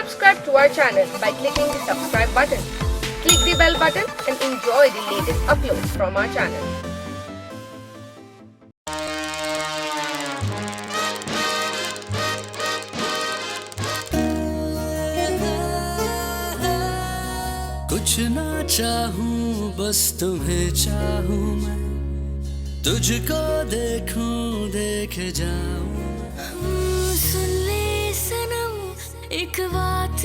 Subscribe to our channel by clicking the subscribe button. Click the bell button and enjoy the latest uploads from our channel. कुछ ना चाहूं बस तुम्हें चाहूं मैं, तुझको देखूं देखे जाऊं। सुन ले सनम एक बात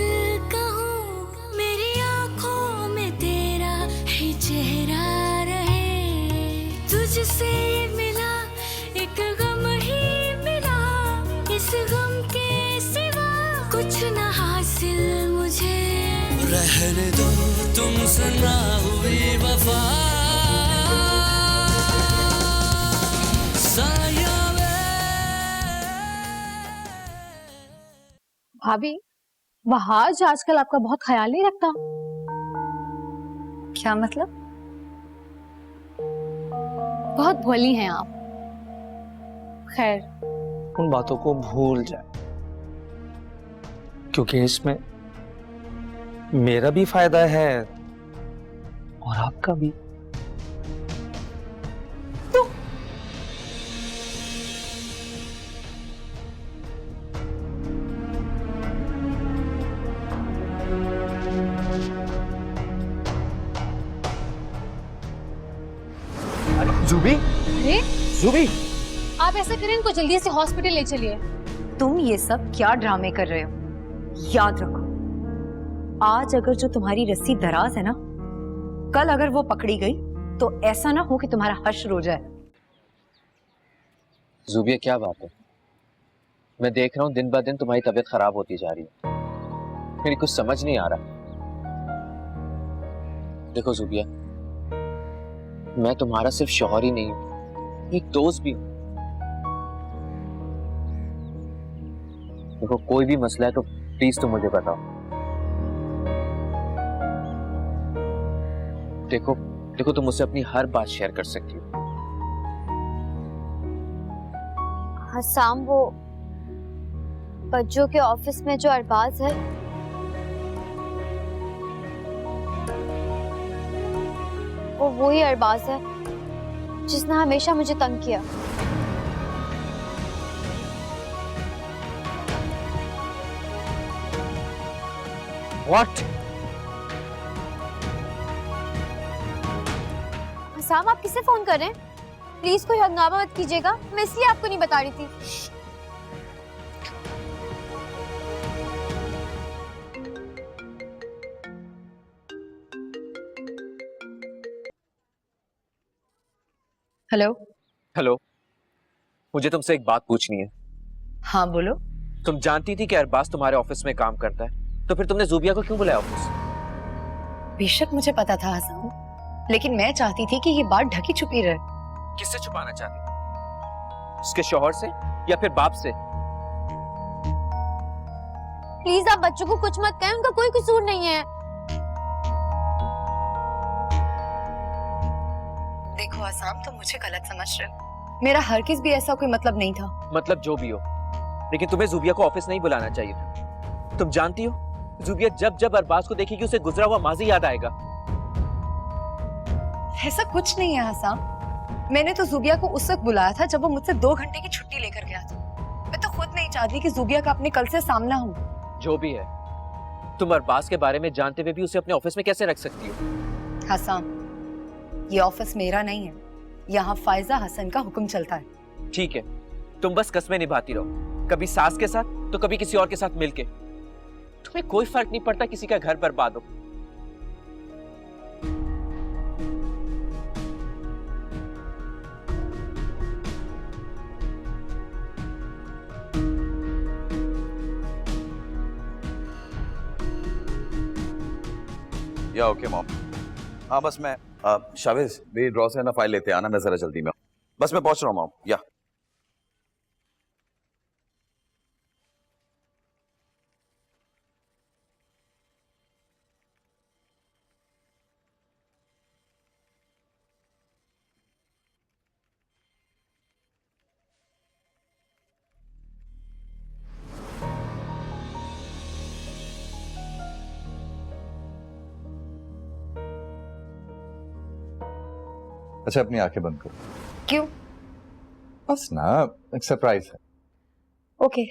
कहूं, मेरी आंखों में तेरा ही चेहरा रहे। तुझसे मिला एक गम ही मिला, इस गम के सिवा कुछ न हासिल मुझे। रहने दो तुमसे ना हुई वफा, साया भाभी, वहाज आजकल आपका बहुत ख्याल नहीं रखता। क्या मतलब? बहुत भोली हैं आप। खैर, उन बातों को भूल जाए, क्योंकि इसमें मेरा भी फायदा है और आपका भी। ज़ुबी, अरे ज़ुबी, आप ऐसा करें, इनको जल्दी से हॉस्पिटल ले चलिए। तुम ये सब क्या ड्रामे कर रहे हो? याद रखो, आज अगर जो तुम्हारी रस्सी दराज है ना, कल अगर वो पकड़ी गई तो ऐसा ना हो कि तुम्हारा हश्र हो जाए। ज़ुबिया, क्या बात है? मैं देख रहा हूँ दिन ब दिन तुम्हारी तबीयत खराब होती जा रही है, मेरी कुछ समझ नहीं आ रहा। देखो ज़ुबिया, मैं तुम्हारा सिर्फ शौहर ही नहीं हूँ, एक दोस्त भी हूँ। देखो, कोई भी मसला है तो प्लीज तुम मुझे बताओ। देखो देखो, तुम मुझसे अपनी हर बात शेयर कर सकती हो। हसाम, वो बच्चों के ऑफिस में जो अरबाज है, वो वही अरबाज है जिसने हमेशा मुझे तंग किया। What? हसाम, आप किसे फोन कर रहे हैं? प्लीज कोई हंगामा मत कीजिएगा, मैं इसलिए आपको नहीं बता रही थी। हेलो। हेलो, मुझे तुमसे एक बात पूछनी है। हाँ बोलो। तुम जानती थी कि अरबाज तुम्हारे ऑफिस में काम करता है, तो फिर तुमने ज़ुबिया को क्यों बुलाया ऑफिस? बेशक मुझे पता था हसन, लेकिन मैं चाहती थी कि ये बात ढकी छुपी रहे। किससे छुपाना चाहती? उसके शौहर से या फिर बाप से? प्लीज आप बच्चों को कुछ मत कहें, उनका कोई कसूर नहीं है। देखो आसाम, तुम मुझे गलत समझ रहे हो। मेरा हरगिज़ भी ऐसा कोई मतलब नहीं था। मतलब जो भी हो, लेकिन तुम्हें ज़ुबिया को ऑफिस नहीं बुलाना चाहिए था। तुम जानती हो, ज़ुबिया जब जब अरबाज को देखेगी उसे गुजरा हुआ माजी याद आएगा। ऐसा कुछ नहीं है हसाम, मैंने तो ज़ुबिया को उस वक्त बुलाया था जब वो मुझसे 2 घंटे की छुट्टी लेकर गया था। मैं तो खुद नहीं चाहती कि ज़ुबिया का अपने कल से सामना हो। जो भी है, तुम अरबाज के बारे में जानते हुए भी उसे अपने ऑफिस में कैसे रख सकती हो? हसाम, ये ऑफिस मेरा नहीं है, यहाँ फायजा हसन का हुक्म चलता है। ठीक है, तुम बस कस्में निभाती रहो, कभी सास के साथ तो कभी किसी और के साथ मिलके। तुम्हें कोई फर्क नहीं पड़ता किसी का घर बर्बाद हो। या ओके मॉम। हाँ बस मैं शावेज, मेरी ड्रॉ से ना फाइल लेते आना, मैं जरा जल्दी में। बस मैं पहुंच रहा हूँ मॉम। या अच्छा अपनी आंखें बंद करो। क्यों? बस ना, एक सरप्राइज है। ओके।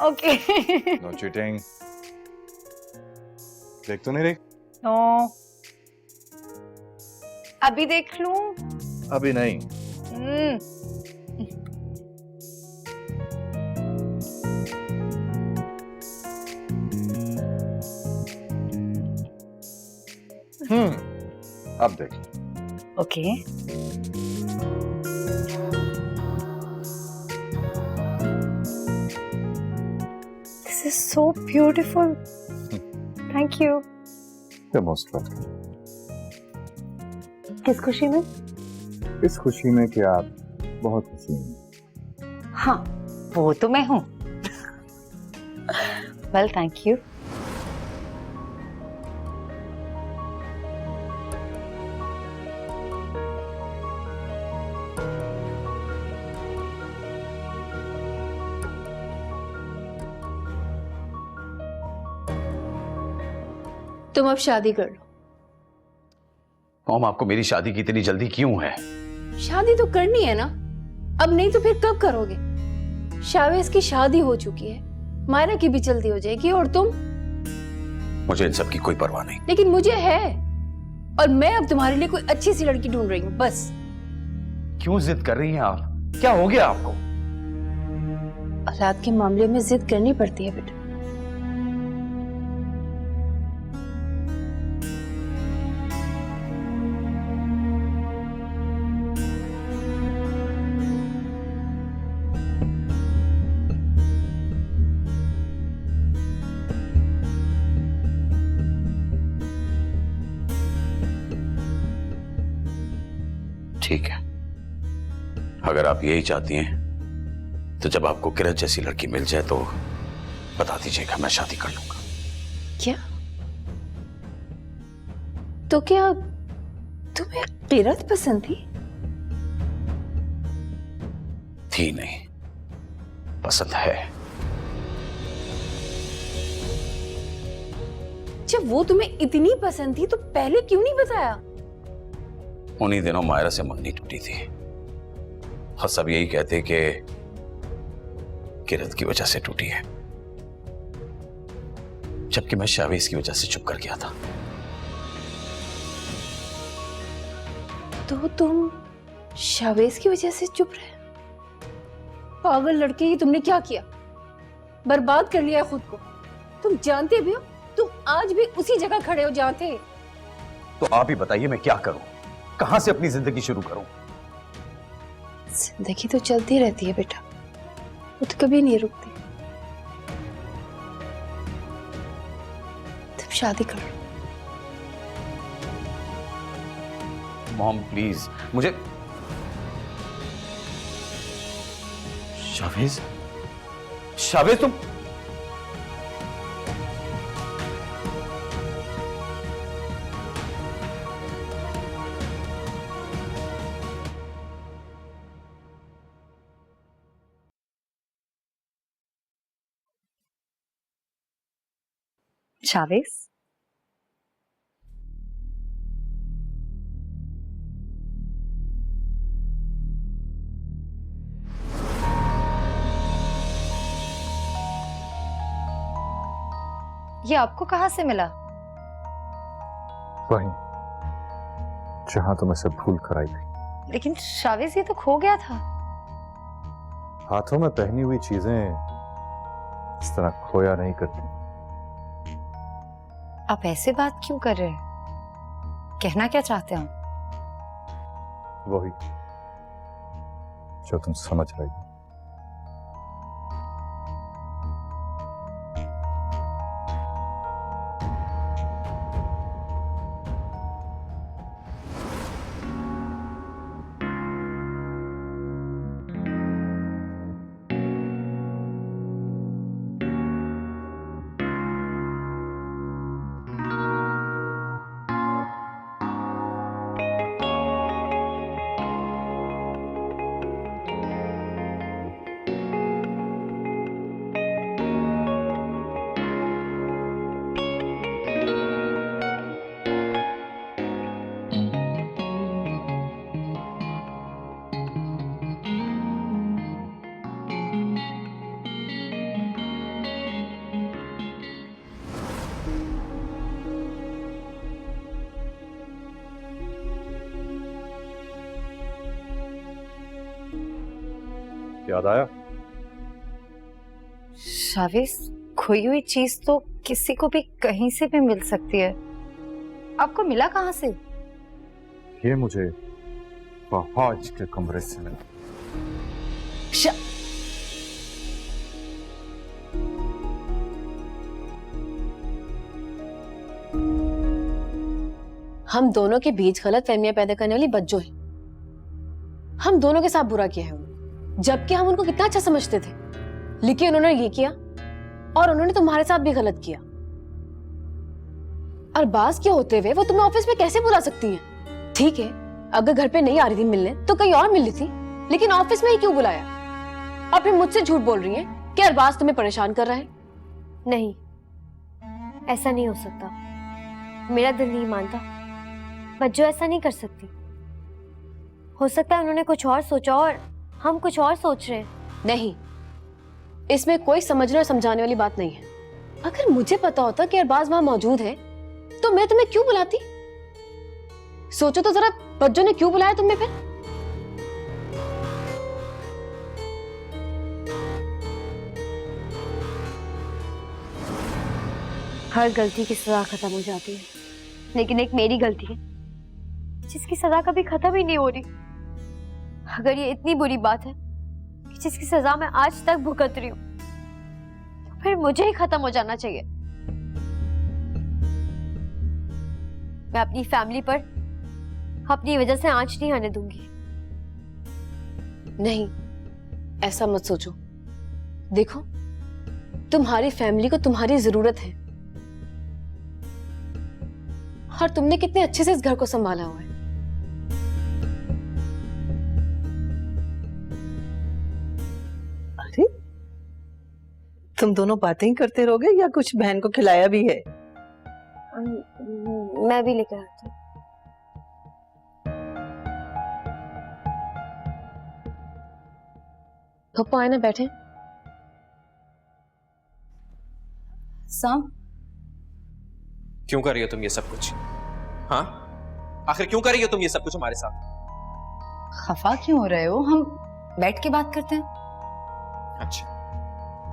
ओके। No cheating. देख तो नहीं रही? नो। अभी देख लूं? अभी नहीं। अब देख। Okay. This is so beautiful. Thank you. You're most welcome। किस खुशी में? इस खुशी में कि आप बहुत हसीन हैं। हाँ, वो तो मैं हूँ। Well, thank you. तुम अब शादी कर लो। मॉम, आपको मेरी शादी की इतनी जल्दी क्यों है? शादी तो करनी है ना, अब नहीं तो फिर कब करोगे? शावेज की शादी हो चुकी है, मायरा की भी जल्दी हो जाएगी, और तुम? मुझे इन सब की कोई परवाह नहीं। लेकिन मुझे है, और मैं अब तुम्हारे लिए कोई अच्छी सी लड़की ढूंढ रही हूँ, बस। क्यों जिद कर रही हैं आप? क्या हो गया आपको? औलाद के मामले में जिद करनी पड़ती है बेटा। ठीक है, अगर आप यही चाहती हैं तो जब आपको किरत जैसी लड़की मिल जाए तो बता दीजिएगा, मैं शादी कर लूंगा। क्या? तो क्या तुम्हें किरत पसंद थी? थी नहीं, पसंद है। जब वो तुम्हें इतनी पसंद थी तो पहले क्यों नहीं बताया? उन्हीं दिनों मायरा से मंगनी टूटी थी और सब यही कहते कि किरत की वजह से टूटी है, जबकि मैं शावेज की वजह से चुप कर गया था। तो तुम शावेज की वजह से चुप रहे? पागल लड़के, ही तुमने क्या किया? बर्बाद कर लिया खुद को। तुम जानते भी हो, तुम आज भी उसी जगह खड़े हो जहां थे। तो आप ही बताइए, मैं क्या करूं? कहां से अपनी जिंदगी शुरू करूं? जिंदगी तो चलती रहती है बेटा, वो तो कभी नहीं रुकती। तुम शादी कर लो। मॉम प्लीज, मुझे शावेज, शावेज तुम शावेज, ये आपको कहां से मिला? वहीं जहां तुम इसे भूल कर आई थी। लेकिन शावेज, ये तो खो गया था। हाथों में पहनी हुई चीजें इस तरह खोया नहीं करती। आप ऐसे बात क्यों कर रहे हैं? कहना क्या चाहते हैं? वही जो तुम समझ रही हो। याद आया? शावेज, खोई हुई चीज तो किसी को भी कहीं से भी मिल सकती है। आपको मिला कहाँ से? ये मुझे फहाज के कमरे से मिला। हम दोनों के बीच गलत फहमियां पैदा करने वाली बच्चों है। हम दोनों के साथ बुरा किया है उन्होंने, जबकि हम उनको कितना अच्छा समझते थे, लेकिन उन्होंने ये किया और उन्होंने तुम्हारे साथ भी गलत किया। और बास के होते हुए वो तुम्हें ऑफिस में कैसे बुला सकती हैं? ठीक है, अगर घर पे नहीं आ रही थी मिलने तो कहीं और मिल रही थी, लेकिन ऑफिस में ही क्यों बुलाया? और फिर मुझसे झूठ बोल रही हैं कि अरबाज तुम्हें परेशान कर रहा है। नहीं, ऐसा नहीं हो सकता। मेरा दिल नहीं मानता। बच्चों ऐसा नहीं कर सकती। हो सकता है उन्होंने कुछ और सोचा और हम कुछ और सोच रहे हैं। नहीं, इसमें कोई समझने और समझाने वाली बात नहीं है। अगर मुझे पता होता कि अरबाज वहां मौजूद है तो मैं तुम्हें क्यों बुलाती? सोचो तो जरा, बच्चों ने क्यों बुलाया तुम्हें फिर? हर गलती की सजा खत्म हो जाती है, लेकिन एक मेरी गलती है जिसकी सजा कभी खत्म ही नहीं हो रही। अगर ये इतनी बुरी बात है कि जिसकी सजा मैं आज तक भुगत रही हूँ, तो फिर मुझे ही खत्म हो जाना चाहिए। मैं अपनी फैमिली पर अपनी वजह से आंच नहीं आने दूंगी। नहीं, ऐसा मत सोचो। देखो, तुम्हारी फैमिली को तुम्हारी जरूरत है और तुमने कितने अच्छे से इस घर को संभाला हुआ है। अरे, तुम दोनों बातें ही करते रहोगे या कुछ बहन को खिलाया भी है? मैं भी लेकर आती हूँ। पप्पा आए ना, बैठे। साम, क्यों कर रही हो तुम ये सब कुछ? हाँ, आखिर क्यों कर रही हो तुम ये सब कुछ हमारे साथ? खफा क्यों हो रहे हो? हम बैठ के बात करते हैं। अच्छा,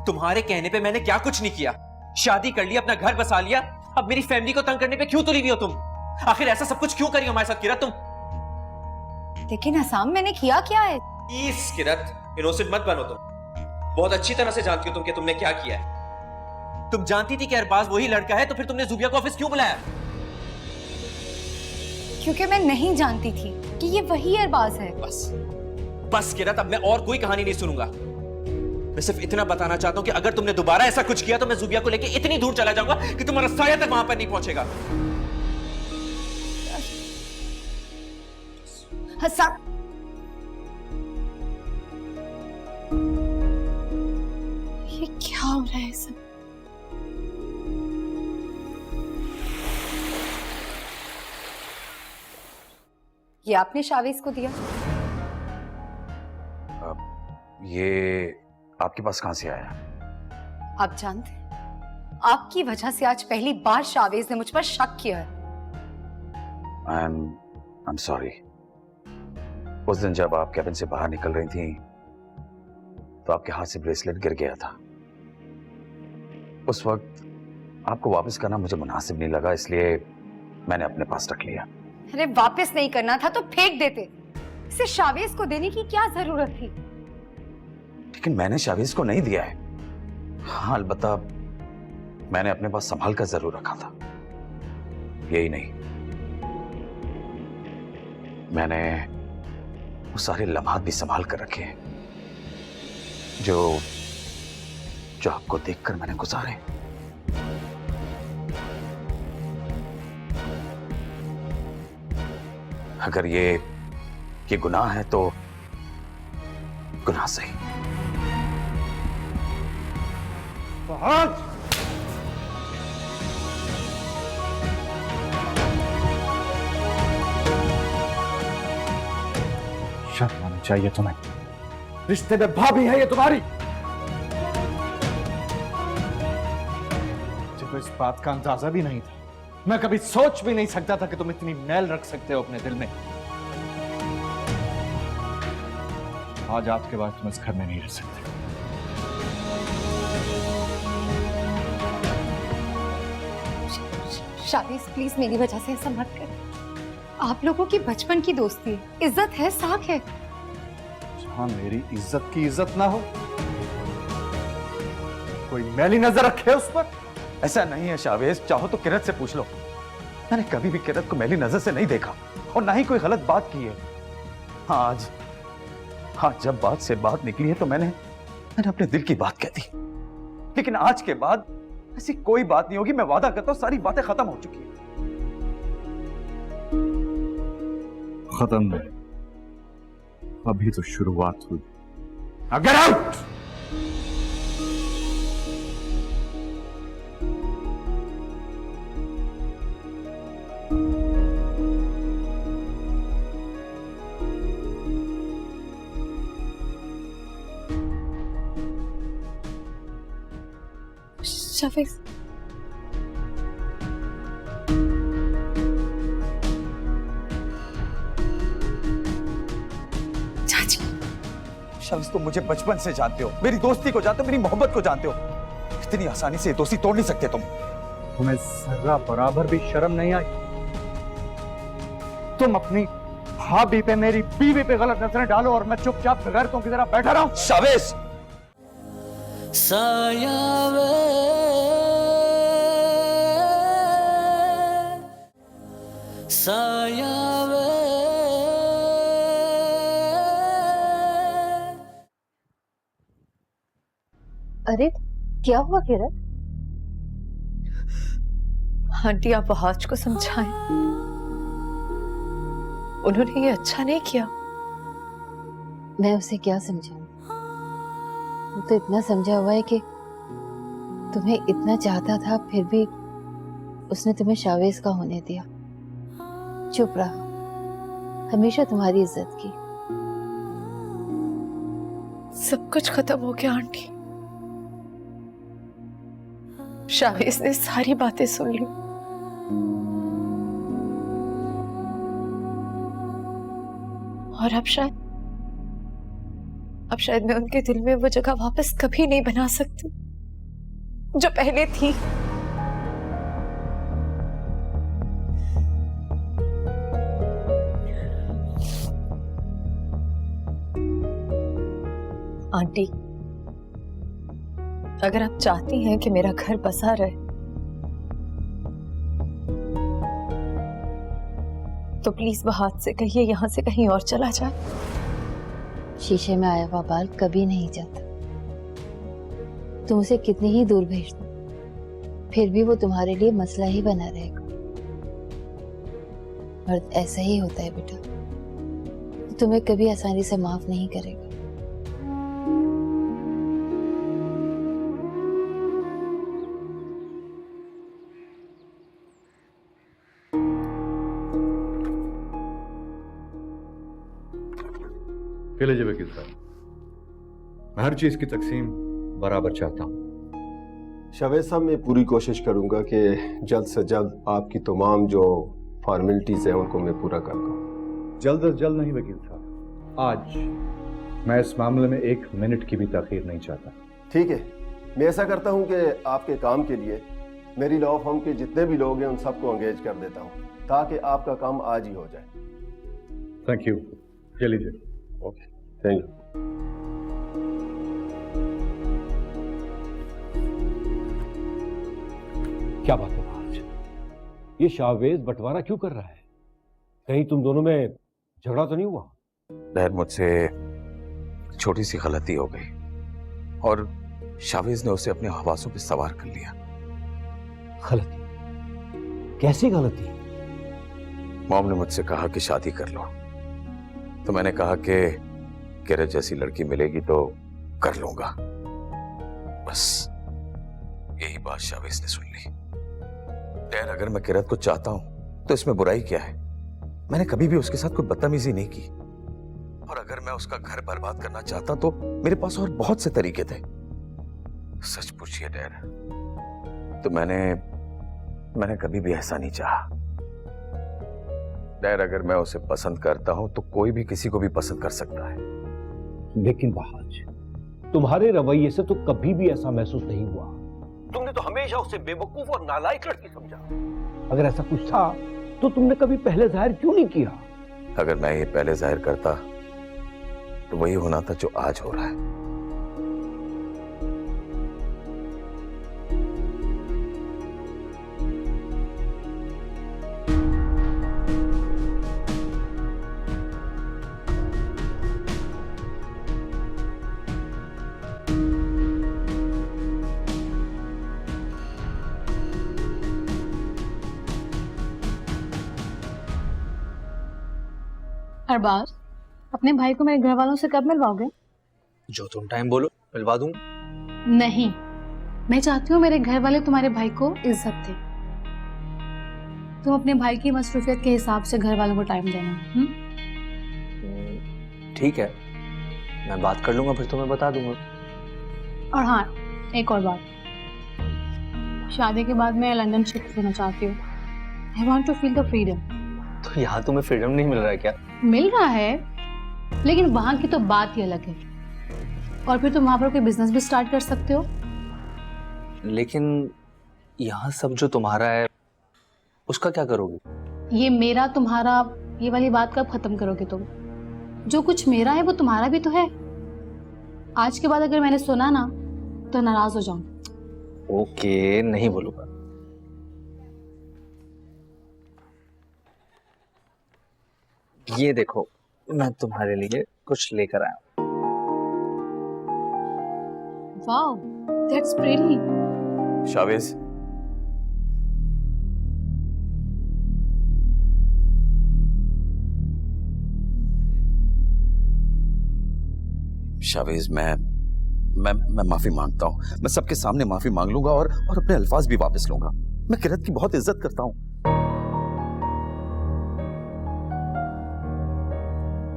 तुम्हारे कहने पे मैंने क्या कुछ नहीं किया। शादी कर लिया, अपना घर बसा लिया, अब मेरी फैमिली को तंग करने पे क्यों तुली हुई हो तुम? आखिर ऐसा सब कुछ क्यों करी हमारे साथ किरत तुम? लेकिन असाम, मैंने किया क्या है? प्लीज किरत, इनोसेंट मत बनो तुम। बहुत अच्छी तरह से जानती हो तुम कि तुमने क्या किया है। तुम जानती थी कि अरबाज वही लड़का है, तो फिर तुमने ज़ुबिया को ऑफिस क्यों बुलाया? क्योंकि मैं नहीं जानती थी कि ये वही अरबाज है। बस किरत, अब मैं और कोई कहानी नहीं सुनूंगा। मैं सिर्फ इतना बताना चाहता हूं कि अगर तुमने दोबारा ऐसा कुछ किया तो मैं ज़ुबिया को लेके इतनी दूर चला जाऊंगा कि तुम्हारा साया तक वहां पर नहीं पहुंचेगा। हसन, ये क्या हो रहा है सब? ये आपने शावेज को दिया? ये आपके पास कहां से आया? आप जानते हैं, आपकी वजह से आज पहली बार शावेज ने मुझ पर शक किया है। I am sorry. उस दिन जब आप कैबिन से बाहर निकल रही थी तो आपके हाथ से ब्रेसलेट गिर गया था। उस वक्त आपको वापस करना मुझे मुनासिब नहीं लगा, इसलिए मैंने अपने पास रख लिया। अरे, वापस नहीं करना था तो फेंक देते। इसे शावेज को देने की क्या जरूरत थी? लेकिन मैंने शावेज को नहीं दिया है। हाँ, अलबत्ता मैंने अपने पास संभाल कर जरूर रखा था। यही नहीं, मैंने वो सारे लम्हात भी संभाल कर रखे हैं जो आपको देखकर मैंने गुजारे। अगर ये गुनाह है तो गुनाह सही। फहाद! शर्म आनी चाहिए तुम्हें। रिश्ते में भाभी है ये तुम्हारी। मुझे तो इस बात का अंदाजा भी नहीं था। मैं कभी सोच भी नहीं सकता था कि तुम इतनी मैल रख सकते हो अपने दिल में। आज आपके बाद तुम इस घर में नहीं रह सकते। शावेज प्लीज मेरी वजह से ऐसा मत कर। आप लोगों की बचपन की दोस्ती है, इज्जत है, साख है। हाँ, मेरी इज्जत की इज्जत ना हो, कोई मैली नजर रखे उस पर। ऐसा नहीं है शावेज, चाहो तो किरत से पूछ लो। मैंने कभी भी किरत को मैली नजर से नहीं देखा और ना ही कोई गलत बात की है। हाँ, आज जब बात से बात निकली है तो मैंने अपने दिल की बात कह दी, लेकिन आज के बाद ऐसी कोई बात नहीं होगी। मैं वादा करता हूं, सारी बातें खत्म हो चुकी हैं। खत्म नहीं, अभी तो शुरुआत हुई। Get out. शावेज, चाची। शावेज, तुम मुझे बचपन से जानते हो, मेरी दोस्ती को जानते हो, मेरी मोहब्बत को जानते हो। इतनी आसानी से ये दोस्ती तोड़ नहीं सकते तुम। तुम्हें जरा बराबर भी शर्म नहीं आई? तुम अपनी भाभी पे, मेरी बीवी पे गलत नजरें डालो और मैं चुपचाप बगैरतों की तरह बैठा रहूं। शावेज, साया वे, साया वे। अरे क्या हुआ किरण? आंटी, आप वहाज को समझाएं, उन्होंने ये अच्छा नहीं किया। मैं उसे क्या समझाऊं? वो तो इतना समझा हुआ है कि तुम्हें इतना चाहता था, फिर भी उसने तुम्हें शावेज का होने दिया। चुप रहा, हमेशा तुम्हारी इज्जत की। सब कुछ खत्म हो गया आंटी। शावेज ने सारी बातें सुन ली और अब शायद मैं उनके दिल में वो जगह वापस कभी नहीं बना सकती जो पहले थी। आंटी, अगर आप चाहती हैं कि मेरा घर बसा रहे तो प्लीज वो हाथ से कहिए यहां से कहीं और चला जाए। शीशे में आया हुआ बाल कभी नहीं जाता। तुम उसे कितनी ही दूर भेज दो, फिर भी वो तुम्हारे लिए मसला ही बना रहेगा। और ऐसा ही होता है बेटा, तुम्हें कभी आसानी से माफ नहीं करेगा। के लीजिए वकील साहब, मैं हर चीज की तकसीम बराबर चाहता हूँ। शावेज साहब, मैं पूरी कोशिश करूंगा कि जल्द से जल्द आपकी तमाम जो फॉर्मेलिटीज हैं उनको मैं पूरा कर दूँ। जल्द से जल्द नहीं वकील साहब, आज मैं इस मामले में 1 मिनट की भी ताखीर नहीं चाहता। ठीक है, मैं ऐसा करता हूँ कि आपके काम के लिए मेरी लॉ फर्म के जितने भी लोग हैं उन सबको एंगेज कर देता हूँ ताकि आपका काम आज ही हो जाए। Thank you. ये लीजिए। Okay, thank you. क्या बात है आज? ये शावेज बंटवारा क्यों कर रहा है? कहीं तुम दोनों में झगड़ा तो नहीं हुआ? डैड, मुझसे छोटी सी गलती हो गई और शावेज ने उसे अपने हवासों पे सवार कर लिया। गलती? कैसी गलती? मॉम ने मुझसे कहा कि शादी कर लो, तो मैंने कहा कि किरत जैसी लड़की मिलेगी तो कर लूंगा। बस यही बात शावेज ने सुन ली। डैड, अगर मैं किरत को चाहता हूं तो इसमें बुराई क्या है? मैंने कभी भी उसके साथ कोई बदतमीजी नहीं की, और अगर मैं उसका घर बर्बाद करना चाहता तो मेरे पास और बहुत से तरीके थे। सच पूछिए डैड, तो मैंने कभी भी ऐसा नहीं चाहा। डैड, अगर मैं उसे पसंद करता हूं तो कोई भी किसी को भी पसंद कर सकता है। लेकिन बहाज, तुम्हारे रवैये से तो कभी भी ऐसा महसूस नहीं हुआ। तुमने तो हमेशा उसे बेवकूफ और नालायक लड़की समझा। अगर ऐसा कुछ था तो तुमने कभी पहले जाहिर क्यों नहीं किया? अगर मैं ये पहले जाहिर करता तो वही होना था जो आज हो रहा है। अरबाज, अपने भाई को मेरे घर वालों से कब मिलवाओगे? जो तुम टाइम बोलो मिलवा दूंगा। नहीं, मैं चाहती हूँ मेरे घर वाले तुम्हारे भाई को इज्जत दे। तुम अपने भाई की मसरूफियत के हिसाब से घर वालों को टाइम देना। ठीक है, मैं बात कर लूंगा, फिर तुम्हें बता दूंगा। और हाँ, एक और बात, शादी के बाद मैं लंदन शिफ्ट होना चाहती हूँ। I want to feel the freedom. तो यहाँ तुम्हें फ्रीडम नहीं मिल रहा है क्या? मिल रहा है, लेकिन वहां की तो बात ही अलग है। और फिर तुम वहां पर कोई बिजनेस भी स्टार्ट कर सकते हो। लेकिन यहाँ सब जो तुम्हारा है उसका क्या करोगे? ये मेरा तुम्हारा, ये वाली बात कब खत्म करोगे तुम? जो कुछ मेरा है वो तुम्हारा भी तो है। आज के बाद अगर मैंने सुना ना तो नाराज हो जाऊं। ओके, नहीं बोलूंगा। ये देखो, मैं तुम्हारे लिए कुछ लेकर आया हूं। Wow, that's pretty. Shavez, Shavez, मैं माफी मांगता हूँ। मैं सबके सामने माफी मांग लूंगा और अपने अल्फाज भी वापस लूंगा। मैं किरत की बहुत इज्जत करता हूँ।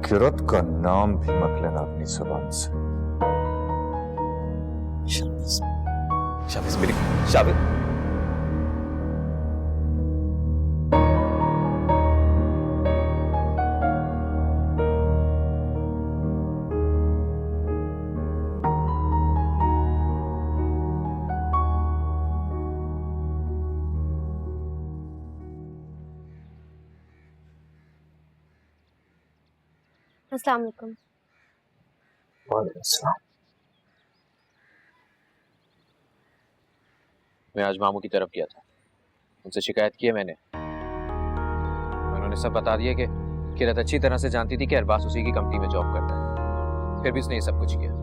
किरत का नाम भी मत लेना अपनी जुबान से। शावेज, शावेज मेरी, शावेज। अस्सलाम वालेकुम। वालेकुम अस्सलाम। मैं आज मामू की तरफ गया था, उनसे शिकायत की है मैंने। उन्होंने सब बता दिया कि किरत अच्छी तरह से जानती थी कि अरबाज उसी की कंपनी में जॉब करता है, फिर भी उसने ये सब कुछ किया।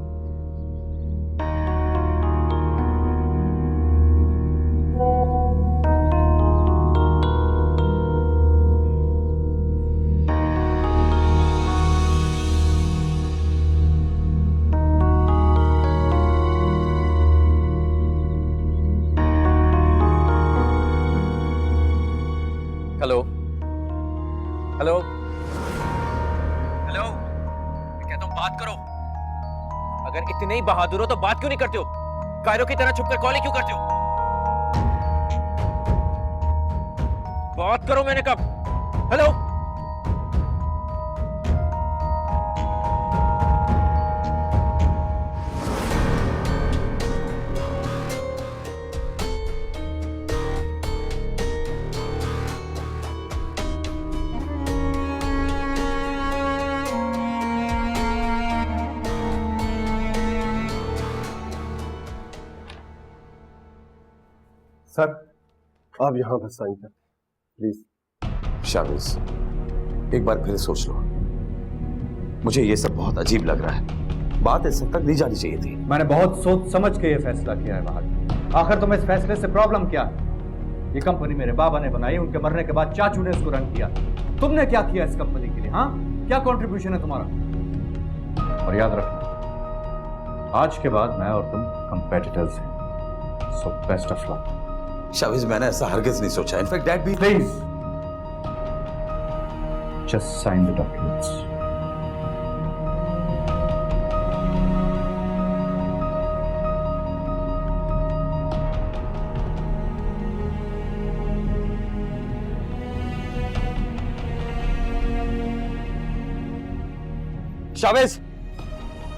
हेलो हेलो हेलो, मैं कहता हूँ बात करो। अगर इतने ही बहादुर हो तो बात क्यों नहीं करते हो? कायरों की तरह छुपकर कॉल क्यों करते हो? बात करो, मैंने कब? हेलो, सर, आप यहाँ बस साइन कर प्लीज। शावेज, एक बार फिर सोच लो। मुझे ये सब बहुत अजीब लग रहा है। बात इस तक नहीं जानी चाहिए थी। मैंने बहुत सोच समझ के ये फैसला किया है बहादुर। आखिर तुम्हें इस फैसले से प्रॉब्लम क्या है? ये कंपनी मेरे बाबा ने बनाई, उनके मरने के बाद चाचू ने इसको रन किया। तुमने क्या किया इस कंपनी के लिए? हाँ, क्या कंट्रीब्यूशन है तुम्हारा? और याद रखना, आज के बाद मैं और तुम कंपेटिटर्स हैं। So best of luck. Shavez, मैंने ऐसा हरगिज नहीं सोचा। इनफैक्ट डैड भी। Please just sign the documents. Shavez,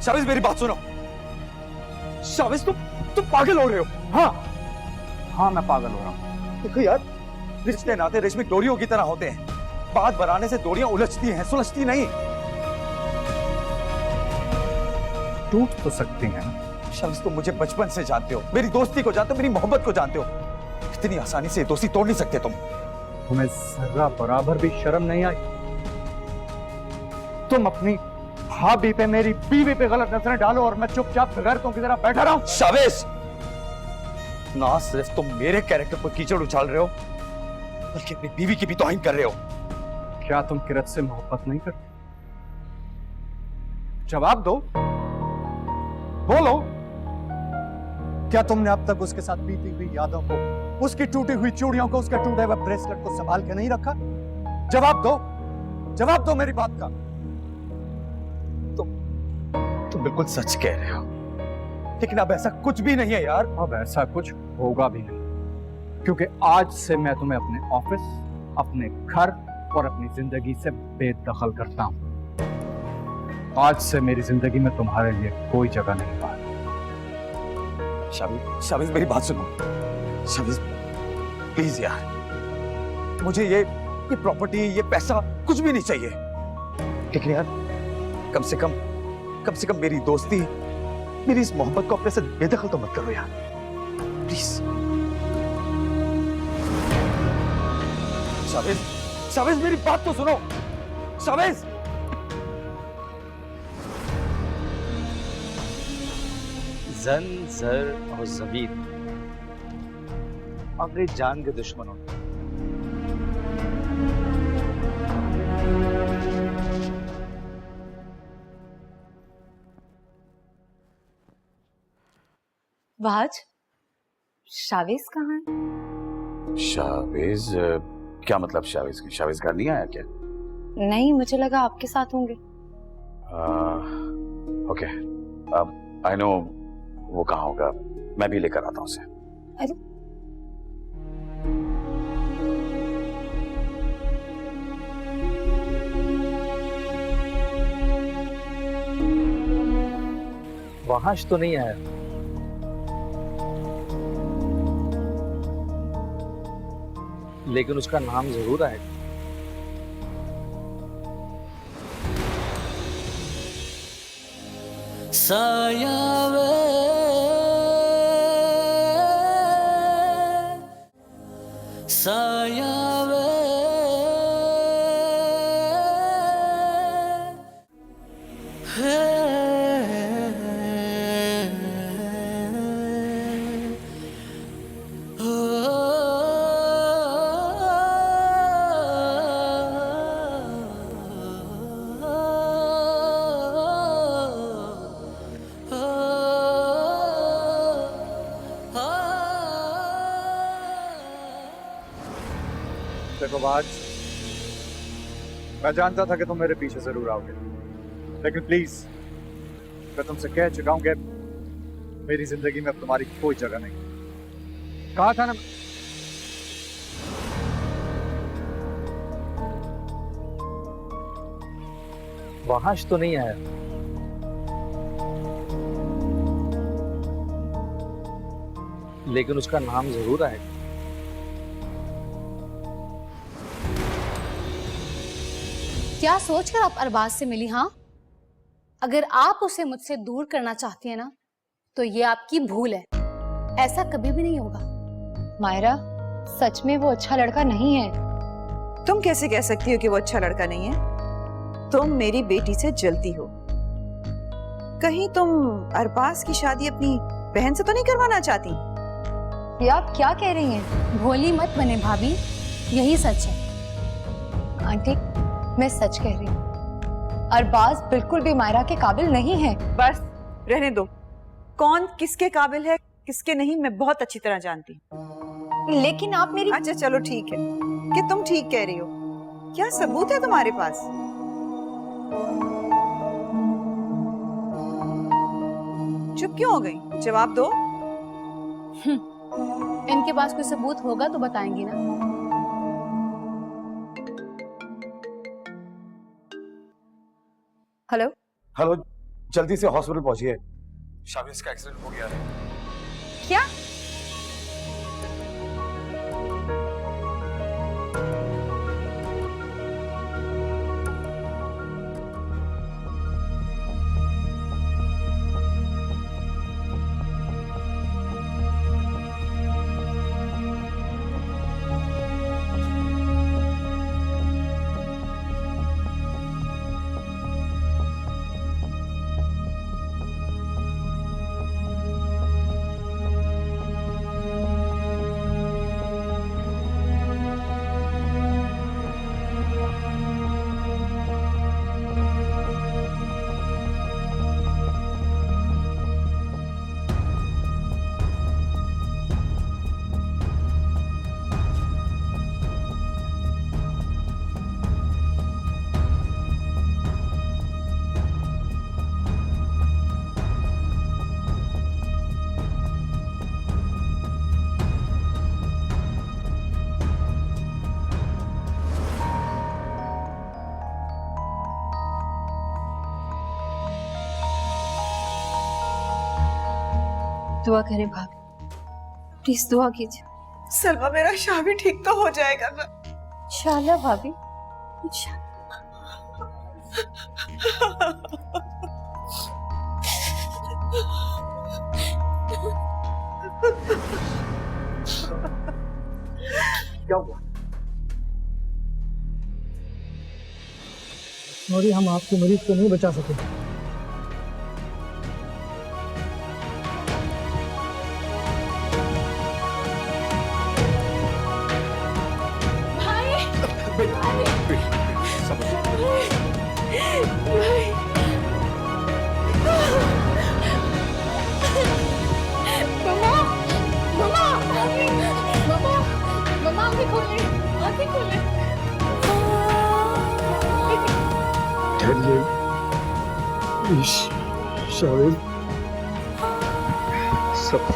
Shavez मेरी बात सुनो। शाविज तुम पागल हो रहे हो। हाँ मैं पागल हो रहा हूँ। देखो यार, रिश्ते नाते रेशमी डोरियों की तरह होते हैं। बात बढ़ाने से डोरियां उलझती हैं, सुलझती नहीं। टूट तो सकती हैं ना। शाविज तुम मुझे बचपन से जानते हो, मेरी दोस्ती को जानते हो, मेरी मोहब्बत को जानते हो। इतनी आसानी से दोस्ती तोड़ नहीं सकते तुम। तुम्हें जरा बराबर भी शर्म नहीं आई? तुम अपनी भाभी पे, मेरी बीवी पे गलत नजरें डालो और मैं चुपचाप बगैरतों की तरह बैठा रहा हूं। शाविज, ना सिर्फ तुम मेरे कैरेक्टर पर कीचड़ उछाल रहे हो, बल्कि अपनी बीवी की भी तौहीन कर रहे हो। क्या तुम किरत से मोहब्बत नहीं करते? जवाब दो, बोलो। क्या तुमने अब तक उसके साथ बीती हुई यादों को, उसकी टूटी हुई चूड़ियों को, उसके टूटे हुए ब्रेसलेट को संभाल के नहीं रखा? जवाब दो, जवाब दो मेरी बात का। तुम बिल्कुल सच कह रहे हो, लेकिन अब ऐसा कुछ भी नहीं है यार। अब ऐसा कुछ होगा भी नहीं, क्योंकि आज से मैं तुम्हें अपने ऑफिस, अपने घर और अपनी जिंदगी से बेदखल करता हूं। आज से मेरी जिंदगी में तुम्हारे लिए कोई जगह नहीं पाई। शाविज मेरी बात सुनो। शाविज प्लीज यार, मुझे ये प्रॉपर्टी, ये पैसा कुछ भी नहीं चाहिए, लेकिन यार कम से कम मेरी दोस्ती, मेरी इस मोहब्बत को अपने से बेदखल तो मत करो यार, प्लीज। शाविज मेरी बात तो सुनो। शाविज, जन, जर और जमीन अपनी जान के दुश्मन होते हैं। वाज, शावेज कहाँ है? शावेज? क्या मतलब शावेज? शावेज घर नहीं आया क्या? नहीं, मुझे लगा आपके साथ होंगे। ओके, आई नो वो कहाँ होगा, मैं भी लेकर आता हूँ उसे। अरे वहाश तो नहीं आया, लेकिन उसका नाम जरूर आएगा। साया वे, साया वे, देखो वाज, मैं जानता था कि तुम मेरे पीछे जरूर आओगे, लेकिन प्लीज मैं तुमसे कह चुका हूं कि मेरी जिंदगी में अब तुम्हारी कोई जगह नहीं। कहा था ना, वहाश तो नहीं आया, लेकिन उसका नाम जरूर आएगा। क्या सोचकर आप अरबाज से मिली? हाँ, अगर आप उसे मुझसे दूर करना चाहती हैं ना, तो ये आपकी भूल है। ऐसा कभी भी नहीं होगा। मायरा, सच में वो अच्छा लड़का नहीं है। तुम कैसे कह सकती हो कि वो अच्छा लड़का नहीं है? तुम मेरी बेटी से जलती हो। कहीं तुम अरबाज की शादी अपनी बहन से तो नहीं करवाना चाहती? ये आप क्या कह रही हैं? भोली मत बने भाभी, यही सच है। आंटी, मैं सच कह रही हूँ, अरबाज बिल्कुल भी मायरा के काबिल नहीं है। बस रहने दो, कौन किसके काबिल है किसके नहीं मैं बहुत अच्छी तरह जानती हूँ। लेकिन आप मेरी... अच्छा चलो ठीक है कि तुम ठीक कह रही हो। क्या सबूत है तुम्हारे पास? चुप क्यों हो गई? जवाब दो। इनके पास कोई सबूत होगा तो बताएंगी ना। हेलो हेलो जल्दी से हॉस्पिटल पहुंचिए, शावेज का एक्सीडेंट हो गया है। क्या? दुआ करें भाभी, प्लीज दुआ कीजिए। सलमा, मेरा शावी ठीक तो हो जाएगा ना? इंशाल्लाह भाभी, क्या हुआ? सॉरी, हम आपके मरीज को नहीं बचा सके। शावेज सब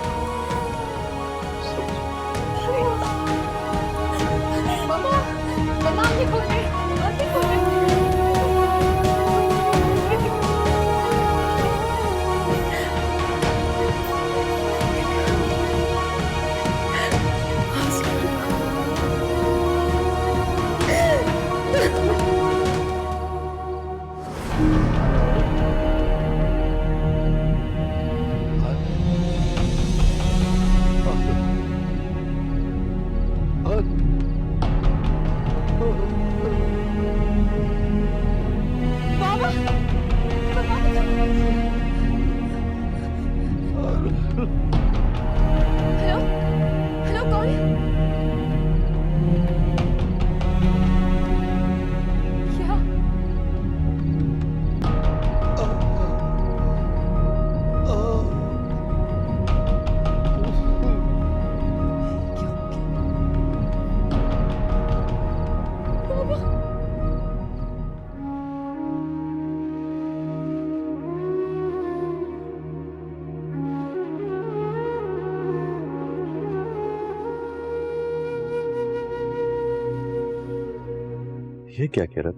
ये क्या किरत,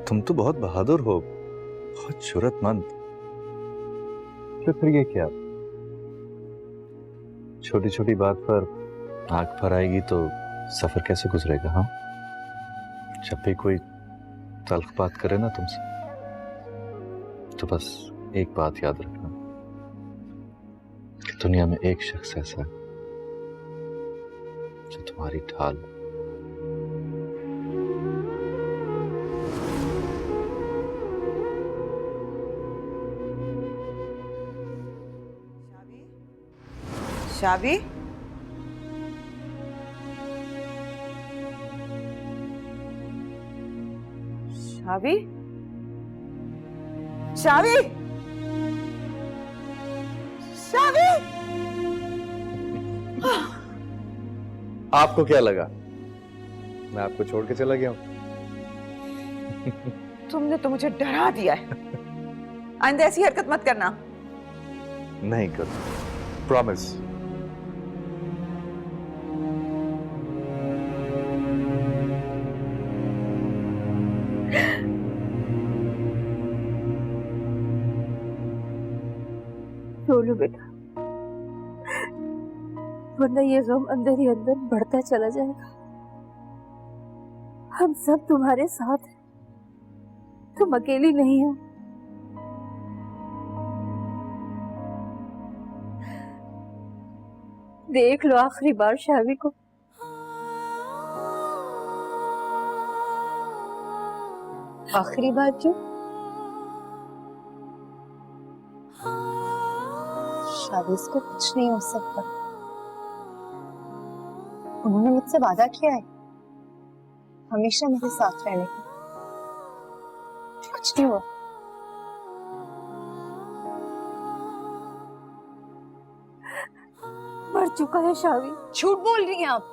तुम तो बहुत बहादुर हो, बहुत जुर्रतमंद। तो फिर ये क्या, छोटी छोटी बात पर आग भर आएगी तो सफर कैसे गुजरेगा? हाँ, जब भी कोई तल्ख बात करे ना तुमसे, तो बस एक बात याद रखना कि दुनिया में एक शख्स ऐसा है जो तुम्हारी ढाल। शावी, शावी, शावी, शावी। आपको क्या लगा मैं आपको छोड़ के चला गया हूं? तुमने तो मुझे डरा दिया है। आइंदा ऐसी हरकत मत करना। नहीं कर, प्रॉमिस। रो लो बेटा, वरना ये गम अंदर ही अंदर बढ़ता चला जाएगा। हम सब तुम्हारे साथ हैं, तुम अकेली नहीं हो। देख लो आखिरी बार शावी को। आखिरी बार क्यों? शावीज को कुछ नहीं हो सकता। उन्होंने मुझसे वादा किया है हमेशा मेरे साथ रहने का। कुछ नहीं हुआ। मर चुका है शावी। झूठ बोल रही हैं आप।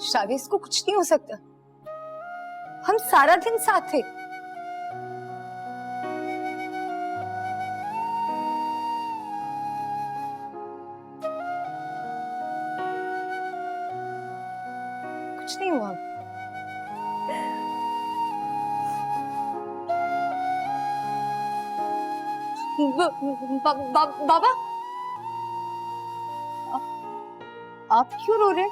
शावीज को कुछ नहीं हो सकता। हम सारा दिन साथ थे। कुछ नहीं हुआ। बाबा, आप क्यों रो रहे हैं?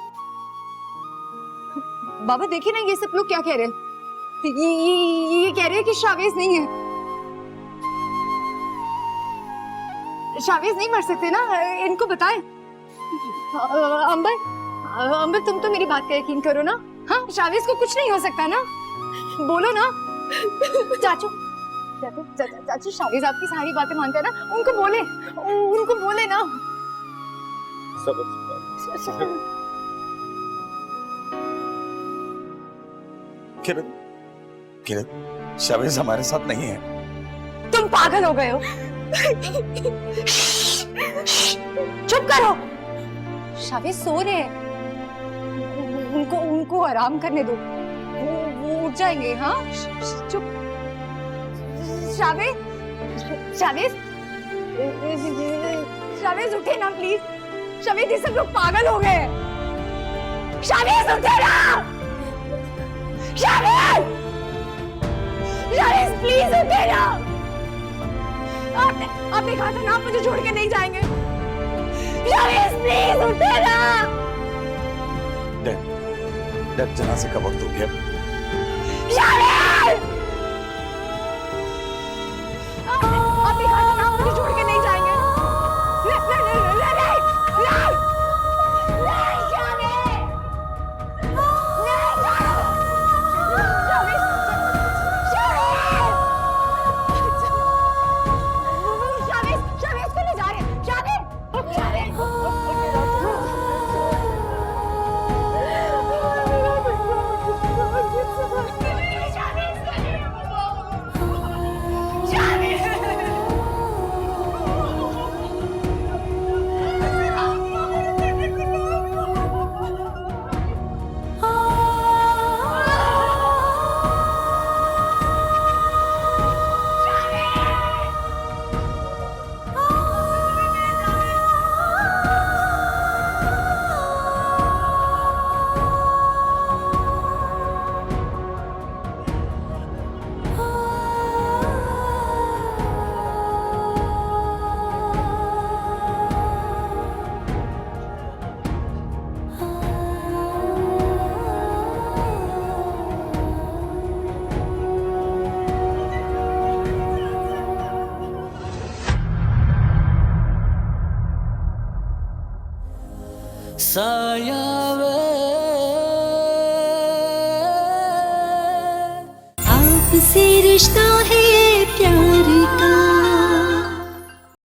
बाबा देखिए ना, ये सब लोग क्या कह रहे हैं। ये कह रहे हैं कि शावेज नहीं है। शावेज नहीं मर सकते ना, इनको बताएं। अंबर तुम तो मेरी बात का यकीन करो ना। हाँ, शावेज को कुछ नहीं हो सकता ना, बोलो ना। चाचू शावेज आपकी सारी बातें मानते हैं ना, उनको बोले ना। किरण, शावेज हमारे साथ नहीं है। तुम पागल हो गए हो। चुप करो। शावेज सो रहे हैं, उनको आराम करने दो, वो उठ जाएंगे। हाँ, चुप। शावेज उठे ना प्लीज। शावेज, ये सब लोग पागल हो गए। शावेज उठे ना। शावेज प्लीज उठे ना। आपने कहा था ना आप मुझे छोड़ के नहीं जाएंगे। शावेज प्लीज उठे ना। डैड, जनाजे का वक्त हो गया। शावेज, आपने कहा था ना आप मुझे छोड़ के नहीं जाएंगे। साया वे